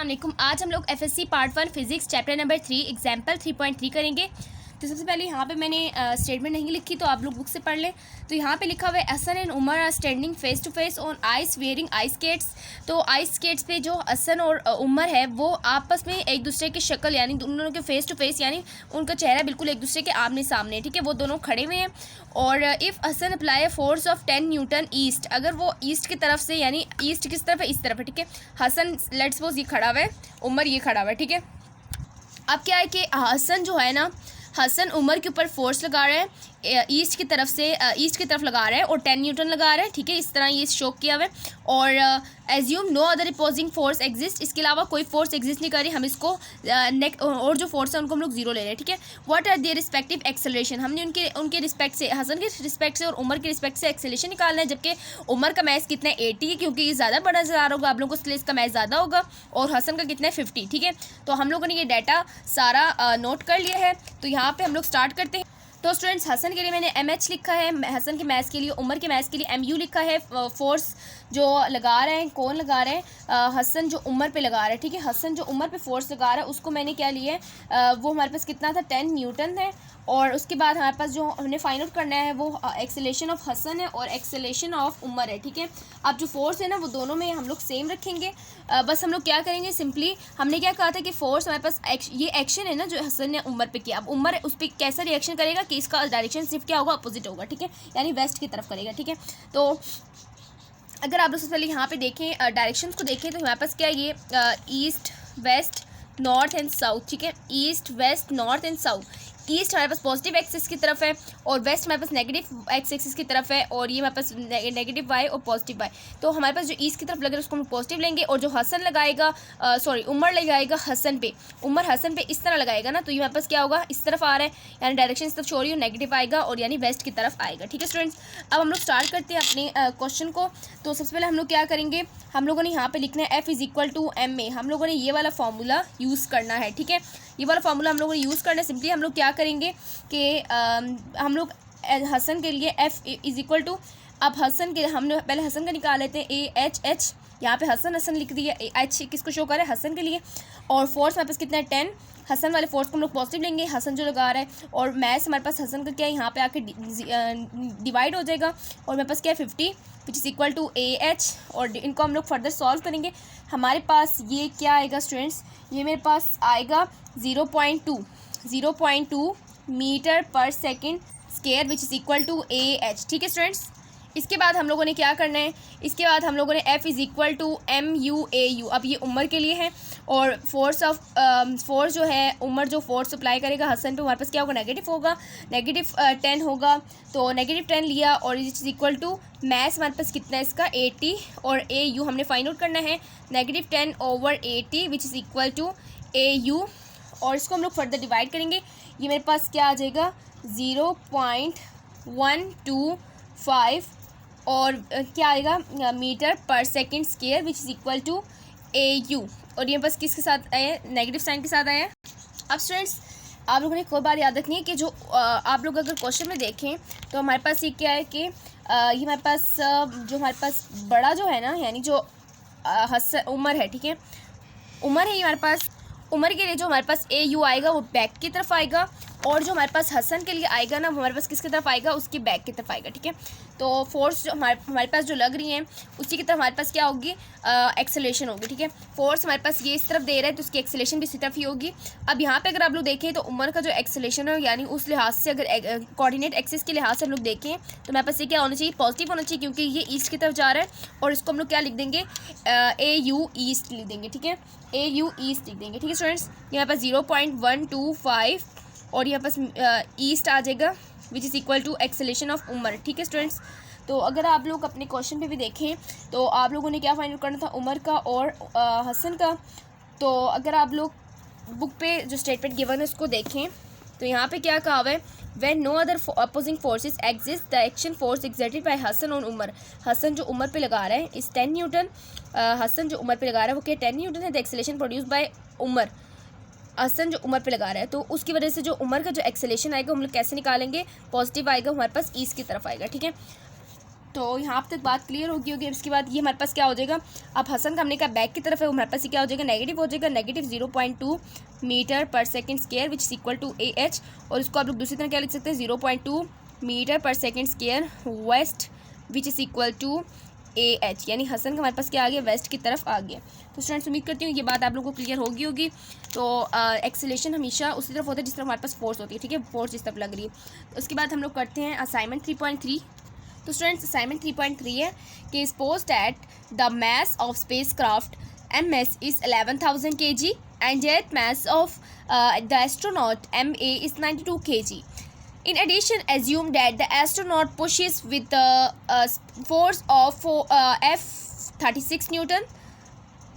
वालेकुम। आज हम लोग FSc part 1 physics chapter number 3 example 3.3 करेंगे। तो सबसे पहले यहाँ पे मैंने स्टेटमेंट नहीं लिखी, तो आप लोग बुक से पढ़ लें। तो यहाँ पे लिखा हुआ है Hasan and Umar are standing face to face on ice wearing ice skates. तो आइस स्केट्स पे जो हसन और उमर है वो आपस में एक दूसरे की शक्ल यानी उन दोनों के फेस टू फेस यानी उनका चेहरा बिल्कुल एक दूसरे के आमने सामने, ठीक है। वो दोनों खड़े हुए हैं और if Hasan apply force of 10 newton east, अगर वो ईस्ट की तरफ से यानी ईस्ट किस तरफ है, इस तरफ है, ठीक है। हसन लेट्स सपोज ये खड़ा हुआ है, उमर ये खड़ा हुआ है, ठीक है। अब क्या है कि हसन जो है ना, हसन उमर के ऊपर फोर्स लगा रहा है ईस्ट की तरफ से, ईस्ट की तरफ लगा रहा है और 10 न्यूटन लगा रहा है, ठीक है। इस तरह ये शो किया हुआ है और assume no other opposing force exist, इसके अलावा कोई फोर्स एग्जिस्ट नहीं कर रही। हम इसको और जो फोर्स है उनको हम लोग जीरो ले रहे हैं, ठीक है। What are their respective acceleration, हमने उनके रिस्पेक्ट से, हसन के रिस्पेक्ट से और उमर के रिस्पेक्ट से एक्सेलरेशन निकालना है। जबकि उमर का मैच कितना है 80 है, क्योंकि ये ज़्यादा बड़ा नजर आ रहा होगा आप लोगों को, इसलिए इसका मैच ज़्यादा होगा। और हसन का कितना है 50, ठीक है। तो हम लोगों ने ये डाटा सारा नोट कर लिया है। तो यहाँ पर हम लोग स्टार्ट करते हैं। तो स्टूडेंट्स, हसन के लिए मैंने MH लिखा है, हसन के मैथ्स के लिए, उमर के मैथ्स के लिए MU लिखा है। फोर्स जो लगा रहे हैं, कौन लगा रहे हैं, हसन जो उमर पे लगा रहा है, ठीक है। हसन जो उमर पे फोर्स लगा रहा है उसको मैंने क्या लिया है, वो हमारे पास कितना था 10 न्यूटन है। और उसके बाद हमारे पास जो हमने फाइंड आउट करना है वो एक्सेलेरेशन ऑफ हसन है और एक्सेलेरेशन ऑफ उमर है, ठीक है। अब जो फोर्स है ना वो दोनों में हम लोग सेम रखेंगे। बस हम लोग क्या करेंगे, सिंपली हमने क्या कहा था कि फोर्स हमारे पास ये एक्शन है ना जो हसन ने उमर पे किया, अब उमर उस पर कैसा रिएक्शन करेगा कि इसका डायरेक्शन सिर्फ क्या होगा, अपोजिट होगा, ठीक है, यानी वेस्ट की तरफ करेगा, ठीक है। तो अगर आप लोग सबसे पहले यहाँ पे देखें, डायरेक्शंस को देखें, तो हमारे पास क्या है, ये east west north and south, ठीक है। East west north and south. East हमारे पास पॉजिटिव एक्सिस की तरफ है और वेस्ट हमारे पास नेगेटिव एक्स एक्सिस की तरफ है, और ये हमारे पास नेगेटिव वाई और पॉजिटिव वाई। तो हमारे पास जो ईस्ट की तरफ लग रहा है उसको हम पॉजिटिव लेंगे, और जो हसन लगाएगा उमर लगाएगा हसन पे, उमर हसन पे इस तरह लगाएगा ना, तो ये हमारे पास क्या होगा, इस तरफ आ रहा है, यानी डायरेक्शन इस तरफ छोड़ रही हो, नेगेटिव आएगा और यानी वेस्ट की तरफ आएगा, ठीक है स्टूडेंट्स। अब हम लोग स्टार्ट करते हैं अपने क्वेश्चन को। तो सबसे पहले हम लोग क्या करेंगे, हम लोगों ने यहाँ पे लिखना है F=ma, हम लोगों ने ये वाला फॉर्मूला यूज़ करना है, ठीक है। ये वाला फार्मूला हम लोगों ने यूज़ करना है। सिंपली हम लोग क्या करेंगे कि हम लोग हसन के लिए F=, अब हसन के हमने पहले हसन का निकाल लेते हैं, AH, यहाँ पे हसन लिख दिया, H किसको शो कर रहा है, हसन के लिए। और फोर्स हमारे पास कितना है 10, हसन वाले फोर्स को हम लोग पॉजिटिव लेंगे, हसन जो लगा रहा है, और मैथ्स हमारे पास हसन का क्या है, यहाँ पे आके डिवाइड हो जाएगा, और मेरे पास क्या है 50 =AH, और इनको हम लोग फर्दर सॉल्व करेंगे। हमारे पास ये क्या आएगा स्टूडेंट्स, ये मेरे पास आएगा 0.2 metre per second square =AH, ठीक है स्टूडेंट्स। इसके बाद हम लोगों ने क्या करना है, इसके बाद हम लोगों ने F=MUAU, अब ये उमर के लिए है, और फोर्स जो है उमर जो फोर्स अप्लाई करेगा हसन पे, हमारे पास क्या होगा, नेगेटिव होगा, नेगेटिव 10 होगा, तो नेगेटिव 10 लिया, और मैथ्स हमारे पास कितना है इसका 80, और AU हमने फाइंड आउट करना है, -10/80 AU, और इसको हम लोग फर्दर डिवाइड करेंगे। ये मेरे पास क्या आ जाएगा 0.125 और क्या आएगा metre per second square AU, और ये बस किसके साथ आया, नेगेटिव साइन के साथ आया। अब स्टूडेंट्स, आप लोगों ने एक और बात याद रखनी है कि जो आप लोग अगर क्वेश्चन में देखें तो हमारे पास ये क्या है कि ये हमारे पास जो हमारे पास बड़ा जो है ना, यानी जो उमर है, ठीक है, उमर है, ये हमारे पास उमर के लिए जो हमारे पास AU आएगा वो बैक की तरफ आएगा, और जो हमारे पास हसन के लिए आएगा ना वो हमारे पास किसकी तरफ आएगा, उसकी बैक की तरफ आएगा, ठीक है। तो फोर्स जो हमारे पास जो लग रही हैं उसी की तरफ हमारे पास क्या होगी, एक्सेलेरेशन होगी, ठीक है। फोर्स हमारे पास ये इस तरफ दे रहा है तो उसकी एक्सेलेरेशन भी इसी तरफ ही होगी। अब यहाँ पे अगर आप लोग देखें तो उमर का जो एक्सेलेरेशन है, यानी उस लिहाज से अगर कोऑर्डिनेट एक्सिस के लिहाज से हम लोग देखें तो हमारे पास ये क्या होना चाहिए, पॉजिटिव होना चाहिए, क्योंकि ये ईस्ट की तरफ जा रहा है, और इसको हम लोग क्या लिख देंगे, AU ईस्ट लिख देंगे, ठीक है, AU ईस्ट लिख देंगे, ठीक है स्टूडेंट्स। यहाँ पास 0.125 और यहाँ पास ईस्ट आ जाएगा एक्सेलेरेशन ऑफ उमर, ठीक है स्टूडेंट्स। तो अगर आप लोग अपने क्वेश्चन पे भी देखें तो आप लोगों ने क्या फाइंड आउट करना था, उमर का और हसन का। तो अगर आप लोग बुक पे जो स्टेटमेंट गिवन है उसको देखें तो यहाँ पे क्या कहा हुआ है, when no other opposing forces exist the action force exerted by Hasan on Umar, Hasan जो उमर पे लगा रहा है इस 10 न्यूटन, हसन जो उमर पे लगा रहा है वो क्या 10 न्यूटन है, the acceleration produce by Umar, Hasan जो उमर पे लगा रहा है, तो उसकी वजह से जो उमर का जो एक्सेलेरेशन आएगा हम लोग कैसे निकालेंगे, पॉजिटिव आएगा, हमारे पास ईस्ट की तरफ आएगा, ठीक है। तो यहाँ तक बात क्लियर होगी। इसके बाद ये हमारे पास क्या हो जाएगा, अब हसन का हमने कहा बैक की तरफ है, वो हमारे पास क्या हो जाएगा, नेगेटिव हो जाएगा, negative 0.2 metre per second square which is equal to AH। और इसको आप लोग दूसरी तरह क्या लिख सकते हैं, 0.2 metre per second square west which is equal to AH, यानी हसन का हमारे पास क्या आ गया, वेस्ट की तरफ आ गया। तो स्टूडेंट्स उम्मीद करती हूँ ये बात आप लोगों को क्लियर होगी। तो एक्सेलेरेशन हमेशा उसी तरफ होता है जिस तरफ हमारे पास फोर्स होती है, ठीक है, फोर्स इस तरफ लग रही है। तो उसके बाद हम लोग करते हैं असाइनमेंट 3.3। तो स्टूडेंट्स असाइनमेंट 3.3 है कि suppose that the mass of space craft MS is 11,000 kg and jet mass of the astronaut MA is 92 kg. In addition, assume that the astronaut pushes with the force of F36 Newton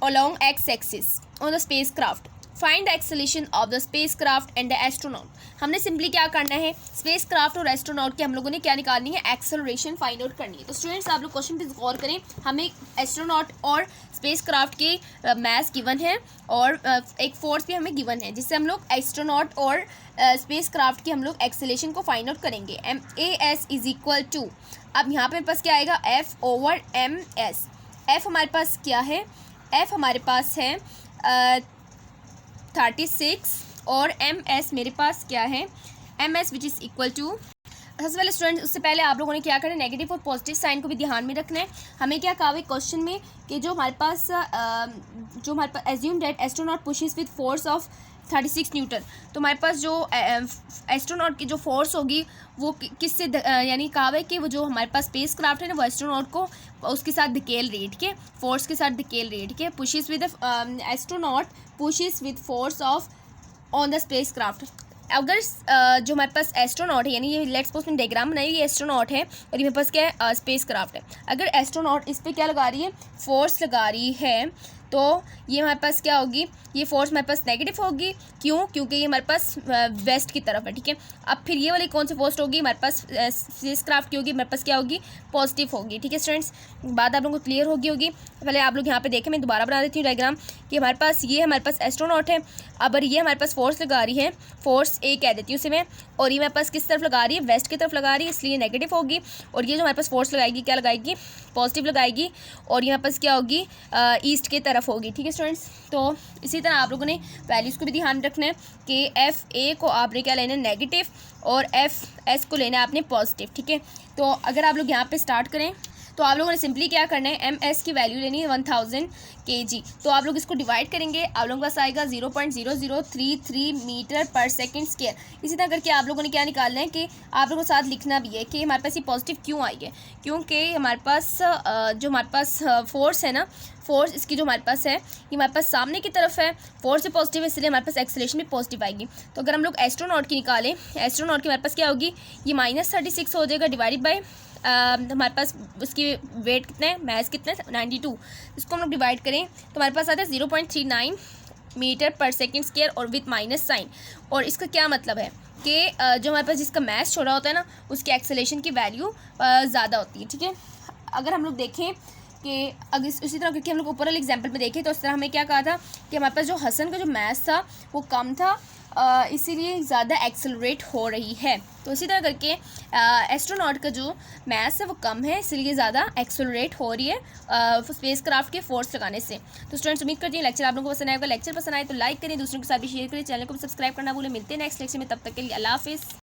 along x-axis on the spacecraft. Find the acceleration of the spacecraft and the astronaut. हमने simply क्या करना है, space craft और astronaut की हम लोगों ने क्या निकालनी है, एक्सेलरेशन फाइंड आउट करनी है। तो स्टूडेंट्स आप लोग क्वेश्चन पे गौर करें, हमें एस्ट्रोनॉट और स्पेस क्राफ्ट के मास गिवन है और एक फोर्स भी हमें गिवन है, जिससे हम लोग एस्ट्रोनॉट और स्पेस क्राफ्ट की हम लोग एक्सेलरेशन को फाइंड आउट करेंगे। MAS इज इक्वल टू, अब यहाँ पे पास क्या आएगा, F/MS। F हमारे पास क्या है, F हमारे पास है 36 और MS मेरे पास क्या है, MS which is equal to, सबसे पहले स्टूडेंट उससे पहले आप लोगों ने क्या करना है, नेगेटिव और पॉजिटिव साइन को भी ध्यान में रखना है। हमें क्या कहा हुआ क्वेश्चन में कि जो हमारे पास assume that astronaut pushes with force of 36 newton. तो हमारे पास जो एस्ट्रोनॉट की जो फोर्स होगी वो किससे यानी कहा है कि वो जो हमारे पास स्पेस क्राफ्ट है ना, वो एस्ट्रोनॉट को उसके साथ धकेल रही है, ठीक है, फोर्स के साथ धकेल रही है, ठीक है। Pushes with astronaut pushes with force of on the space craft. अगर जो हमारे पास एस्ट्रोनॉट है, यानी ये लेट्स सपोज मैंने डायग्राम बनाई, ये एस्ट्रोनॉट है और ये मेरे पास क्या है, स्पेस क्राफ्ट है। अगर एस्ट्रोनॉट इस पर क्या लगा रही है, फोर्स लगा रही है, तो ये हमारे पास क्या होगी, ये फोर्स हमारे पास नेगेटिव होगी। क्यों, क्योंकि ये हमारे पास वेस्ट की तरफ है, ठीक है। अब फिर ये वाली कौन सी फोर्स होगी, हमारे पास स्पेस क्राफ्ट की होगी, हमारे पास क्या होगी, पॉजिटिव होगी, ठीक है स्टूडेंट्स। बात आप लोगों को क्लियर होगी। पहले आप लोग यहाँ पे देखें, मैं दोबारा बना देती हूँ डायग्राम कि हमारे पास ये हमारे पास एस्ट्रोनॉट है। अगर ये हमारे पास फोर्स लगा रही है, फोर्स A कह देती हूँ उसे मैं, और ये हमारे पास किस तरफ लगा रही है, वेस्ट की तरफ लगा रही है, इसलिए नेगेटिव होगी। और ये जो हमारे पास फोर्स लगाएगी क्या लगाएगी, पॉजिटिव लगाएगी, और यहाँ पास क्या होगी, ईस्ट की तरफ होगी, ठीक है स्टूडेंट्स। तो इसी तरह आप लोगों ने वैल्यूज़ को भी ध्यान रखना है कि FA को आपने क्या लेना है, नेगेटिव, और FS को लेना है आपने पॉजिटिव, ठीक है। तो अगर आप लोग यहाँ पे स्टार्ट करें तो आप लोगों ने सिंपली क्या करना है, MS की वैल्यू लेनी है 1000 kg। तो आप लोग इसको डिवाइड करेंगे, आप लोगों के पास आएगा 0.0033 मीटर पर सेकेंड स्क्वायर। इसी तरह करके आप लोगों ने क्या निकालना है कि आप लोगों को साथ लिखना भी है कि हमारे पास ये पॉजिटिव क्यों आई है, क्योंकि हमारे पास जो हमारे पास फोर्स है ना, फोर्स इसकी जो हमारे पास है ये हमारे पास सामने की तरफ है, फोर्स भी पॉजिटिव है, इसलिए हमारे पास एक्सेलरेशन भी पॉजिटिव आएगी। तो अगर हम लोग एस्ट्रोनॉट की निकालें, एस्ट्रोनॉट की हमारे पास क्या होगी, ये -36 हो जाएगा डिवाइडेड बाई हमारे पास उसकी वेट कितना है, मास कितना है, 92। इसको हम लोग डिवाइड करें तो हमारे पास आता है 0.39 मीटर पर सेकेंड स्क्वायर और विथ माइनस साइन। और इसका क्या मतलब है कि जो हमारे पास जिसका मास छोटा होता है ना, उसकी एक्सेलरेशन की वैल्यू ज़्यादा होती है, ठीक है। अगर हम लोग देखें कि अगर उसी तरह क्योंकि हम लोग ऊपर वाले एग्जाम्पल में देखें तो इस तरह हमें क्या कहा था कि हमारे पास जो हसन का जो मास था वो कम था, इसीलिए ज़्यादा एक्सेलरेट हो रही है। तो इसी तरह करके एस्ट्रोनॉट का जो मास है वो कम है, इसलिए ज़्यादा एक्सेलरेट हो रही है स्पेस क्राफ्ट के फोर्स लगाने से। तो स्टूडेंट्स उम्मीद करती हूँ लेक्चर आप लोगों को पसंद आएगा। लेक्चर पसंद आए तो लाइक करें, दूसरों के साथ भी शेयर करें, चैनल को भी सब्सक्राइब करना भूलें। मिलते हैं नेक्स्ट लेक्चर में, तब तक के लिए अल्लाह हाफिज़।